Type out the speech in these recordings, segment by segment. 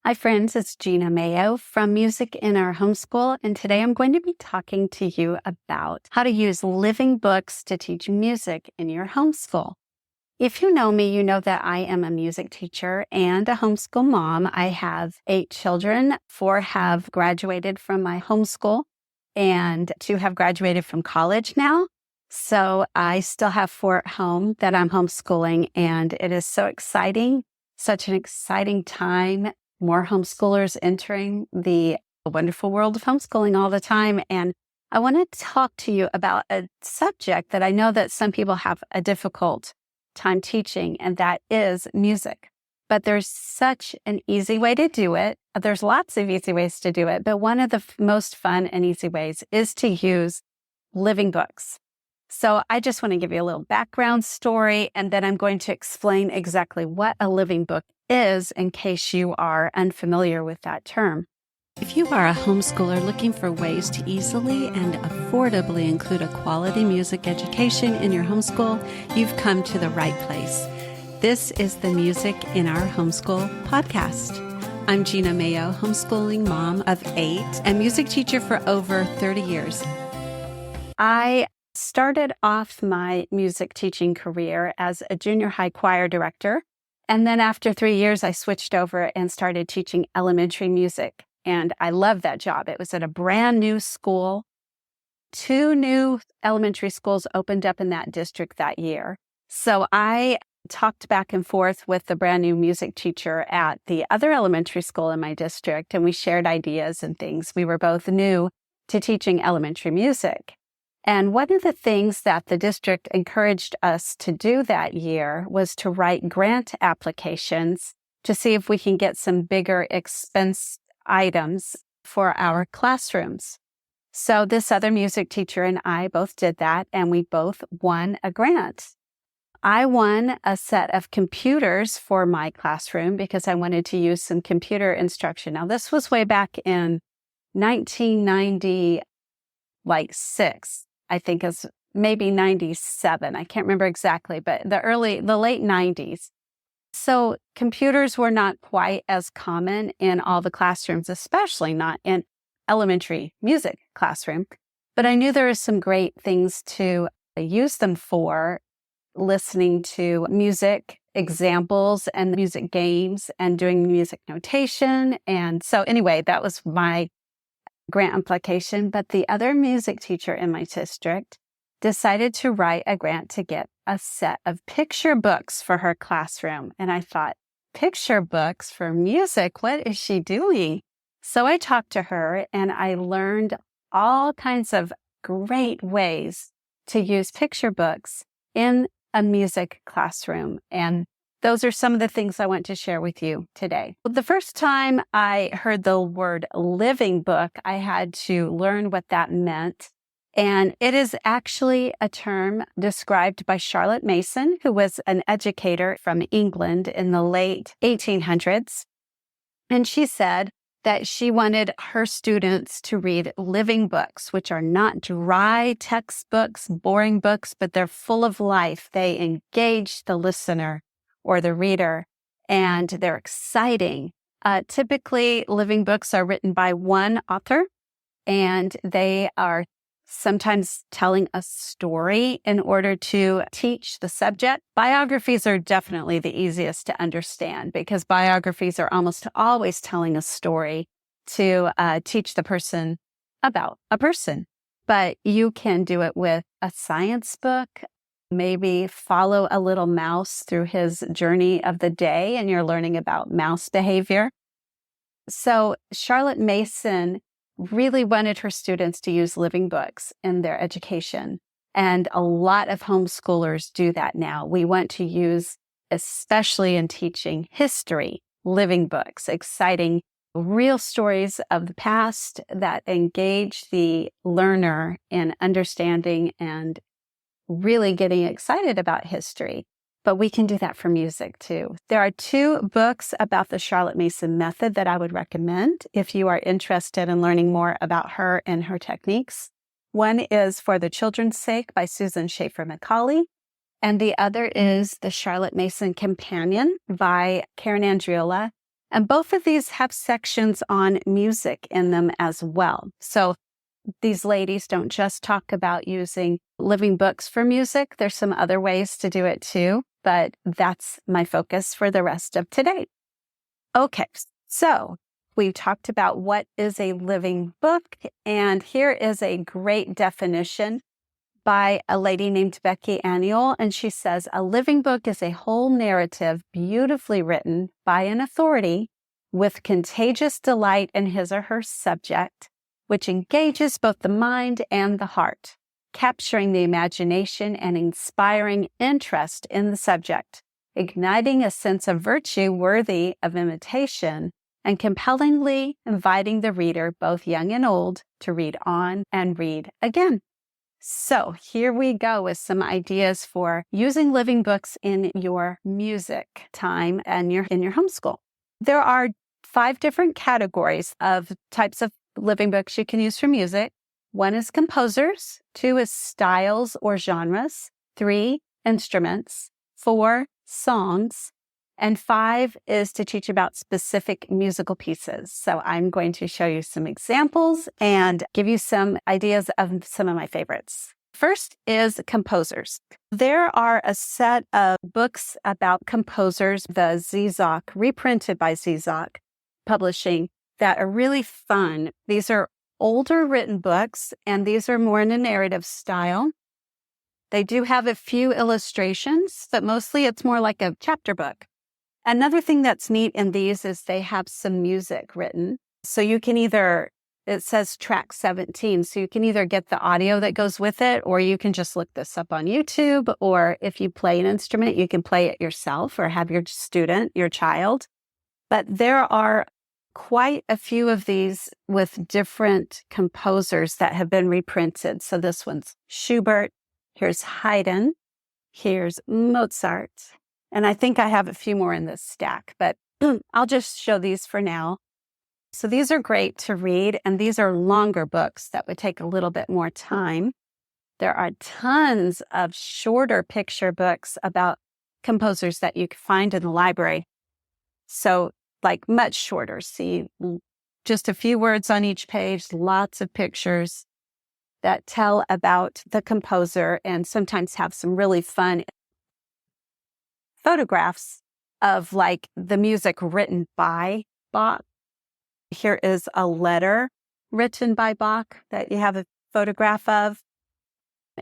Hi friends, it's Gena Mayo from Music in Our Homeschool, and today I'm going to be talking to you about how to use living books to teach music in your homeschool. If you know me, you know that I am a music teacher and a homeschool mom. I have 8 children. 4 have graduated from my homeschool and 2 have graduated from college now. So I still have 4 at home that I'm homeschooling, and it is so exciting, such an exciting time. More homeschoolers entering the wonderful world of homeschooling all the time. And I want to talk to you about a subject that I know that some people have a difficult time teaching, and that is music. But there's such an easy way to do it. There's lots of easy ways to do it, but one of the most fun and easy ways is to use living books. So I just want to give you a little background story, and then I'm going to explain exactly what a living book is in case you are unfamiliar with that term. If you are a homeschooler looking for ways to easily and affordably include a quality music education in your homeschool, you've come to the right place. This is the Music in Our Homeschool podcast. I'm Gena Mayo, homeschooling mom of 8 and music teacher for over 30 years. I started off my music teaching career as a junior high choir director. And then after 3 years, I switched over and started teaching elementary music. And I loved that job. It was at a brand new school. 2 new elementary schools opened up in that district that year. So I talked back and forth with the brand new music teacher at the other elementary school in my district, and we shared ideas and things. We were both new to teaching elementary music. And one of the things that the district encouraged us to do that year was to write grant applications to see if we can get some bigger expense items for our classrooms. So this other music teacher and I both did that, and we both won a grant. I won a set of computers for my classroom because I wanted to use some computer instruction. Now, this was way back in 1996. I think is maybe 97. I can't remember exactly, but the late 90s. So computers were not quite as common in all the classrooms, especially not in elementary music classroom. But I knew there were some great things to use them for, listening to music examples and music games and doing music notation. And so anyway, that was my grant application, but the other music teacher in my district decided to write a grant to get a set of picture books for her classroom. And I thought, picture books for music? What is she doing? So I talked to her and I learned all kinds of great ways to use picture books in a music classroom. And those are some of the things I want to share with you today. The first time I heard the word living book, I had to learn what that meant. And it is actually a term described by Charlotte Mason, who was an educator from England in the late 1800s. And she said that she wanted her students to read living books, which are not dry textbooks, boring books, but they're full of life. They engage the listener or the reader, and they're exciting. Typically, living books are written by one author, and they are sometimes telling a story in order to teach the subject. Biographies are definitely the easiest to understand because biographies are almost always telling a story to teach the person about a person. But you can do it with a science book. Maybe follow a little mouse through his journey of the day and you're learning about mouse behavior. So Charlotte Mason really wanted her students to use living books in their education. And a lot of homeschoolers do that now. We want to use, especially in teaching history, living books, exciting real stories of the past that engage the learner in understanding and really getting excited about history. But we can do that for music too. There are 2 books about the Charlotte Mason method that I would recommend if you are interested in learning more about her and her techniques. One is For the Children's Sake by Susan Schaefer Macaulay, and the other is The Charlotte Mason Companion by Karen Andriola. And both of these have sections on music in them as well. So these ladies don't just talk about using living books for music. There's some other ways to do it too, but that's my focus for the rest of today. Okay, so we've talked about what is a living book, and here is a great definition by a lady named Becky Annual, and she says, a living book is a whole narrative beautifully written by an authority with contagious delight in his or her subject, which engages both the mind and the heart, capturing the imagination and inspiring interest in the subject, igniting a sense of virtue worthy of imitation, and compellingly inviting the reader, both young and old, to read on and read again. So here we go with some ideas for using living books in your music time and in your homeschool. There are 5 different categories of types of living books you can use for music. 1 is composers, 2 is styles or genres, 3 instruments, 4 songs, and 5 is to teach about specific musical pieces. So I'm going to show you some examples and give you some ideas of some of my favorites. First is composers. There are a set of books about composers, the Zizok, reprinted by Zizok Publishing, that are really fun. These are older written books, and these are more in a narrative style. They do have a few illustrations, but mostly it's more like a chapter book. Another thing that's neat in these is they have some music written. So you can it says track 17, so you can either get the audio that goes with it, or you can just look this up on YouTube, or if you play an instrument, you can play it yourself or have your student, your child. But there are quite a few of these with different composers that have been reprinted. So this one's Schubert, here's Haydn, here's Mozart, and I think I have a few more in this stack, but I'll just show these for now. So these are great to read, and these are longer books that would take a little bit more time. There are tons of shorter picture books about composers that you can find in the library. So like much shorter. See, just a few words on each page, lots of pictures that tell about the composer and sometimes have some really fun photographs of like the music written by Bach. Here is a letter written by Bach that you have a photograph of.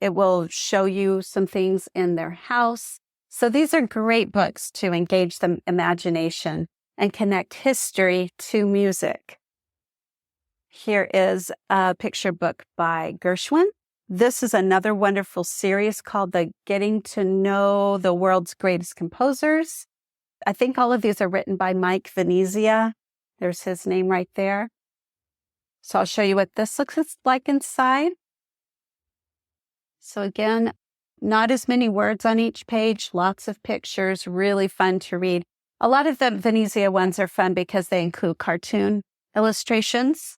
It will show you some things in their house. So these are great books to engage the imagination and connect history to music. Here is a picture book by Gershwin. This is another wonderful series called the Getting to Know the World's Greatest Composers. I think all of these are written by Mike Venezia. There's his name right there. So I'll show you what this looks like inside. So again, not as many words on each page, lots of pictures, really fun to read. A lot of the Venezia ones are fun because they include cartoon illustrations.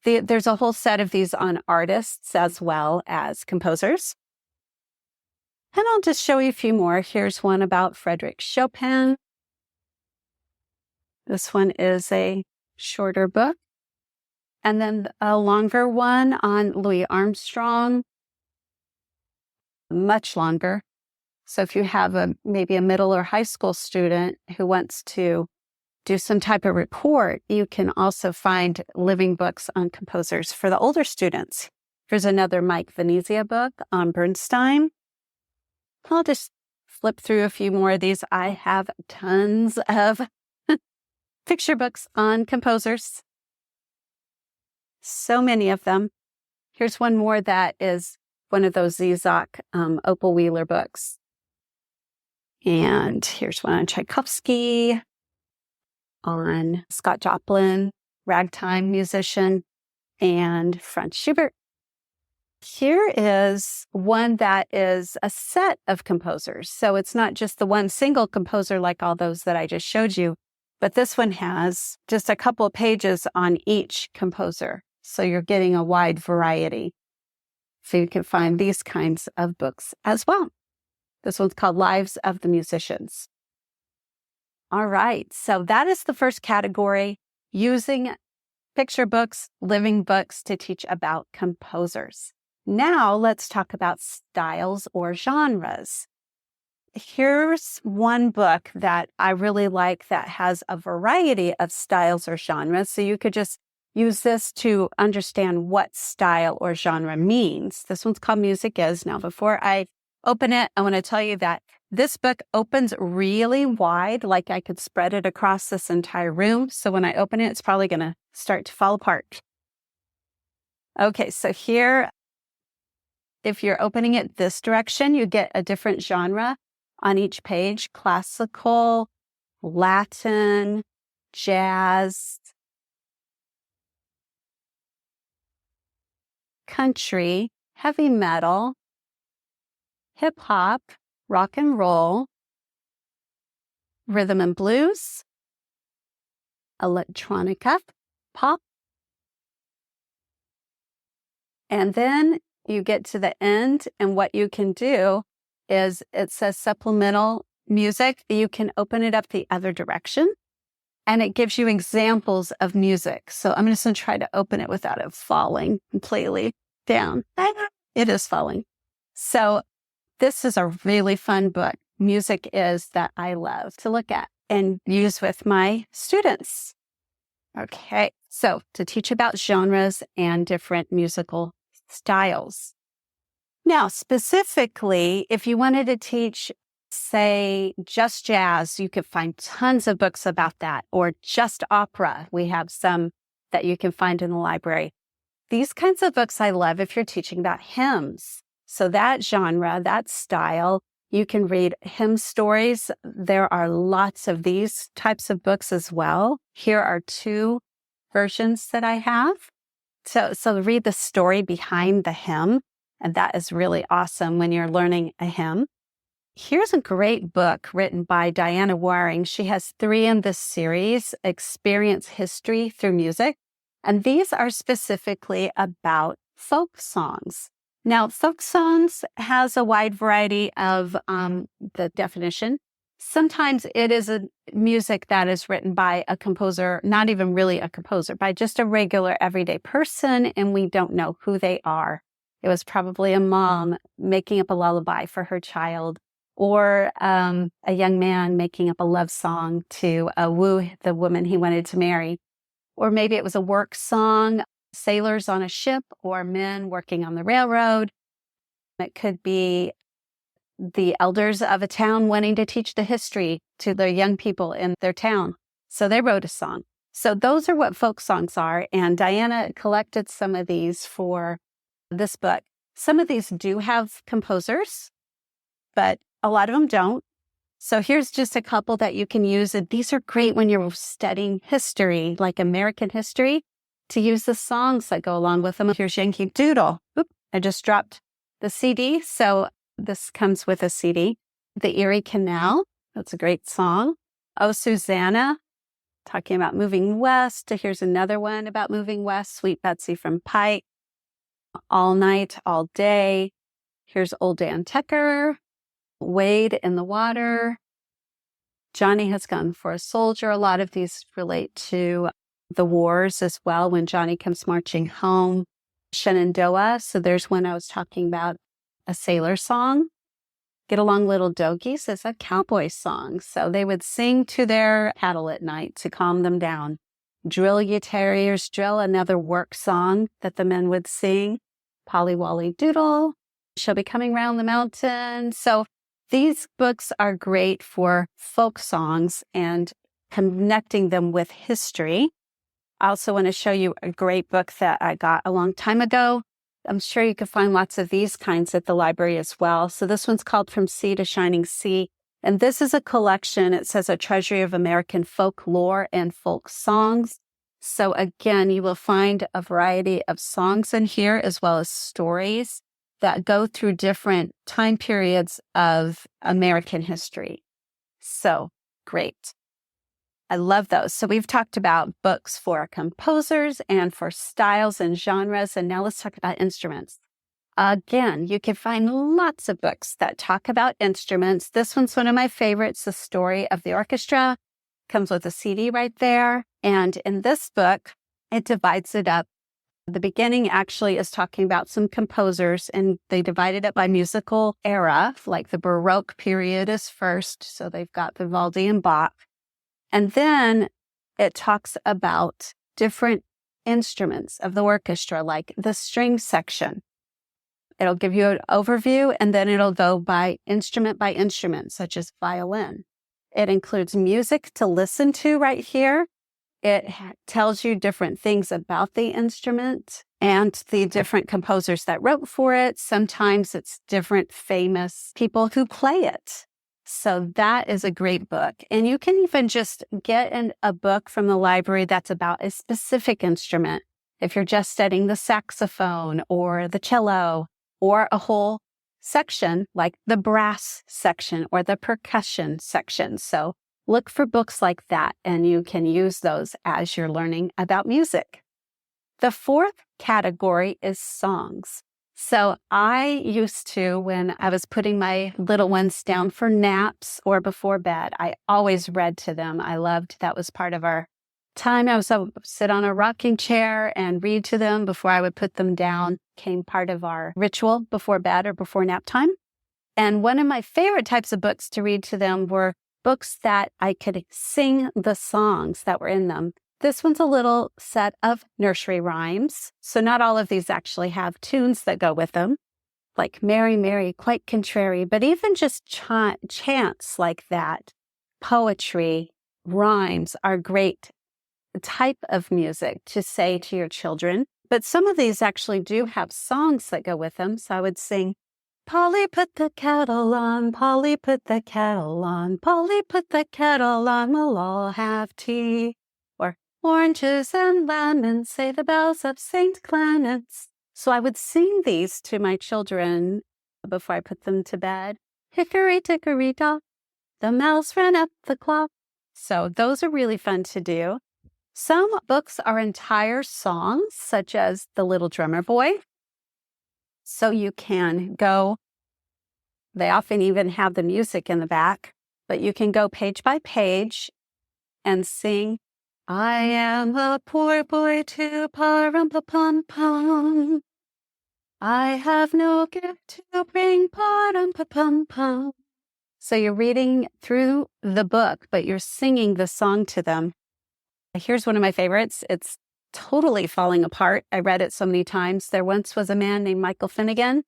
There's a whole set of these on artists as well as composers. And I'll just show you a few more. Here's one about Frédéric Chopin. This one is a shorter book. And then a longer one on Louis Armstrong, much longer. So if you have maybe a middle or high school student who wants to do some type of report, you can also find living books on composers for the older students. Here's another Mike Venezia book on Bernstein. I'll just flip through a few more of these. I have tons of picture books on composers. So many of them. Here's one more that is one of those Zizok Opal Wheeler books. And here's one on Tchaikovsky, on Scott Joplin, ragtime musician, and Franz Schubert. Here is one that is a set of composers. So it's not just the one single composer like all those that I just showed you, but this one has just a couple of pages on each composer. So you're getting a wide variety. So you can find these kinds of books as well. This one's called Lives of the Musicians. All right. So that is the first category, using picture books, living books to teach about composers. Now let's talk about styles or genres. Here's one book that I really like that has a variety of styles or genres. So you could just use this to understand what style or genre means. This one's called Music Is. Now, before I open it, I want to tell you that this book opens really wide, like I could spread it across this entire room. So when I open it, it's probably going to start to fall apart. Okay, so here, if you're opening it this direction, you get a different genre on each page: classical, Latin, jazz, country, heavy metal, hip hop, rock and roll, rhythm and blues, electronica, pop. And then you get to the end, and what you can do is it says supplemental music. You can open it up the other direction, and it gives you examples of music. So I'm just going to try to open it without it falling completely down. It is falling. So this is a really fun book. Music Is, that I love to look at and use with my students. Okay, so to teach about genres and different musical styles. Now, specifically, if you wanted to teach, say, just jazz, you could find tons of books about that, or just opera. We have some that you can find in the library. These kinds of books I love if you're teaching about hymns. So that genre, that style, you can read hymn stories. There are lots of these types of books as well. Here are 2 versions that I have. So read the story behind the hymn, and that is really awesome when you're learning a hymn. Here's a great book written by Diana Waring. She has 3 in this series, Experience History Through Music, and these are specifically about folk songs. Now, folk songs has a wide variety of the definition. Sometimes it is a music that is written by a composer, not even really a composer, by just a regular everyday person, and we don't know who they are. It was probably a mom making up a lullaby for her child, or a young man making up a love song to woo the woman he wanted to marry. Or maybe it was a work song, sailors on a ship, or men working on the railroad. It could be the elders of a town wanting to teach the history to the young people in their town. So they wrote a song. So those are what folk songs are. And Diana collected some of these for this book. Some of these do have composers, but a lot of them don't. So here's just a couple that you can use. And these are great when you're studying history, like American history, to use the songs that go along with them. Here's Yankee Doodle. Oop, I just dropped the CD. So this comes with a CD. The Erie Canal. That's a great song. Oh, Susanna, talking about moving west. Here's another one about moving west. Sweet Betsy from Pike. All Night, All Day. Here's Old Dan Tucker. Wade in the Water. Johnny Has Gone for a Soldier. A lot of these relate to the wars as well, when Johnny comes marching home. Shenandoah. So there's one I was talking about, a sailor song. Get Along Little Dogies is a cowboy song. So they would sing to their cattle at night to calm them down. Drill Ye Terriers Drill, another work song that the men would sing. Polly Wolly Doodle. She'll Be Coming Round the Mountain. So these books are great for folk songs and connecting them with history. I also want to show you a great book that I got a long time ago. I'm sure you could find lots of these kinds at the library as well. So this one's called From Sea to Shining Sea. And this is a collection. It says a treasury of American folklore and folk songs. So again, you will find a variety of songs in here, as well as stories that go through different time periods of American history. So great. I love those. So we've talked about books for composers and for styles and genres. And now let's talk about instruments. Again, you can find lots of books that talk about instruments. This one's one of my favorites, The Story of the Orchestra. comes with a CD right there. And in this book, it divides it up. The beginning actually is talking about some composers, and they divided it by musical era, like the Baroque period is first. So they've got Vivaldi and Bach. And then it talks about different instruments of the orchestra, like the string section. It'll give you an overview, and then it'll go by instrument, such as violin. It includes music to listen to right here. It tells you different things about the instrument and the different composers that wrote for it. Sometimes it's different famous people who play it. So that is a great book. And you can even just get a book from the library that's about a specific instrument. If you're just studying the saxophone or the cello, or a whole section like the brass section or the percussion section. So look for books like that, and you can use those as you're learning about music. The fourth category is songs. So I used to, when I was putting my little ones down for naps or before bed, I always read to them. I loved that was part of our time. I would sit on a rocking chair and read to them before I would put them down. Came part of our ritual before bed or before nap time. And one of my favorite types of books to read to them were books that I could sing the songs that were in them. This one's a little set of nursery rhymes. So not all of these actually have tunes that go with them, like Mary, Mary, quite contrary, but even just chants like that, poetry, rhymes are great type of music to say to your children. But some of these actually do have songs that go with them. So I would sing, Polly put the kettle on, Polly put the kettle on, Polly put the kettle on, we'll all have tea. Or oranges and lemons, say the bells of St. Clement's. So I would sing these to my children before I put them to bed. Hickory dickory dock, the mouse ran up the clock. So those are really fun to do. Some books are entire songs, such as The Little Drummer Boy. So you can go, they often even have the music in the back, but you can go page by page and sing, I am a poor boy too, pa-rum-pa-pum-pum. I have no gift to bring, pa-rum-pa-pum-pum. So you're reading through the book, but you're singing the song to them. Here's one of my favorites. It's totally falling apart. I read it so many times. There once was a man named Michael Finnegan.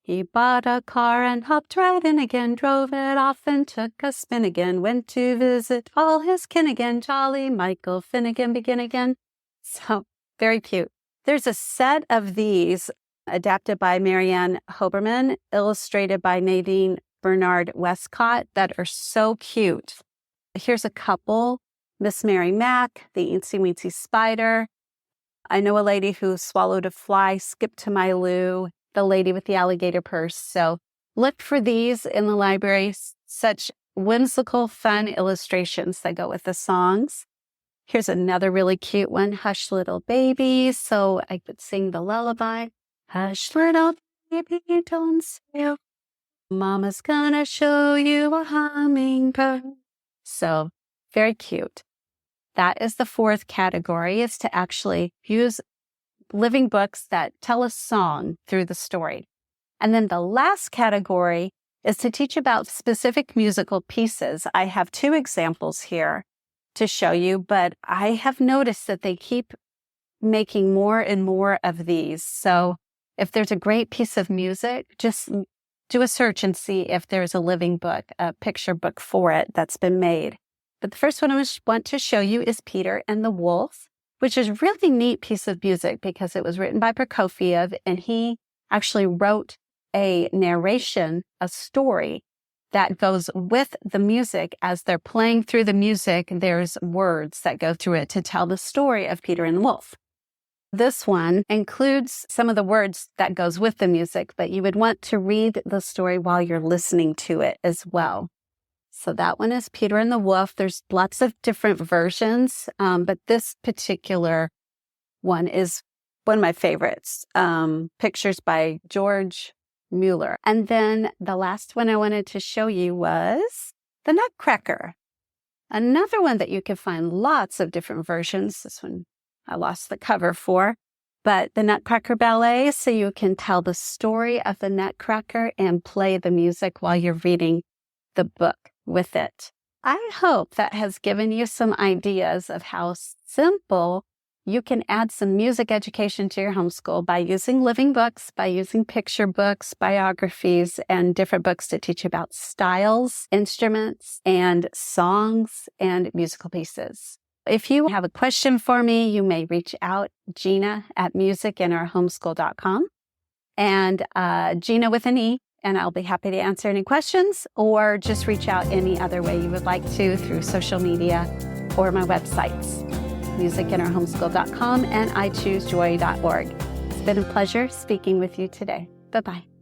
He bought a car and hopped right in again, drove it off and took a spin again, went to visit all his kin again, jolly Michael Finnegan begin again. So very cute. There's a set of these adapted by Marianne Hoberman, illustrated by Nadine Bernard Westcott that are so cute. Here's a couple. Miss Mary Mack, the Eensy Weensy Spider. I know a lady who swallowed a fly, skipped to my loo, the lady with the alligator purse. So look for these in the library, such whimsical, fun illustrations that go with the songs. Here's another really cute one, Hush Little Baby. So I could sing the lullaby. Hush little baby, don't say, Mama's gonna show you a hummingbird. So very cute. That is the fourth category, is to actually use living books that tell a song through the story. And then the last category is to teach about specific musical pieces. I have two examples here to show you, but I have noticed that they keep making more and more of these. So if there's a great piece of music, just do a search and see if there's a living book, a picture book for it that's been made. But the first one I want to show you is Peter and the Wolf, which is a really neat piece of music because it was written by Prokofiev, and he actually wrote a narration, a story that goes with the music. As they're playing through the music, there's words that go through it to tell the story of Peter and the Wolf. This one includes some of the words that goes with the music, but you would want to read the story while you're listening to it as well. So that one is Peter and the Wolf. There's lots of different versions, but this particular one is one of my favorites. Pictures by George Mueller. And then the last one I wanted to show you was the Nutcracker. Another one that you can find lots of different versions. This one I lost the cover for, but the Nutcracker Ballet, so you can tell the story of the Nutcracker and play the music while you're reading the book with it. I hope that has given you some ideas of how simple you can add some music education to your homeschool by using living books, by using picture books, biographies, and different books to teach about styles, instruments, and songs and musical pieces. If you have a question for me, you may reach out, Gena at musicinnourhomeschool.com, and Gena with an E, and I'll be happy to answer any questions, or just reach out any other way you would like to through social media or my websites, musicinnourhomeschool.com and ichoosejoy.org. It's been a pleasure speaking with you today. Bye-bye.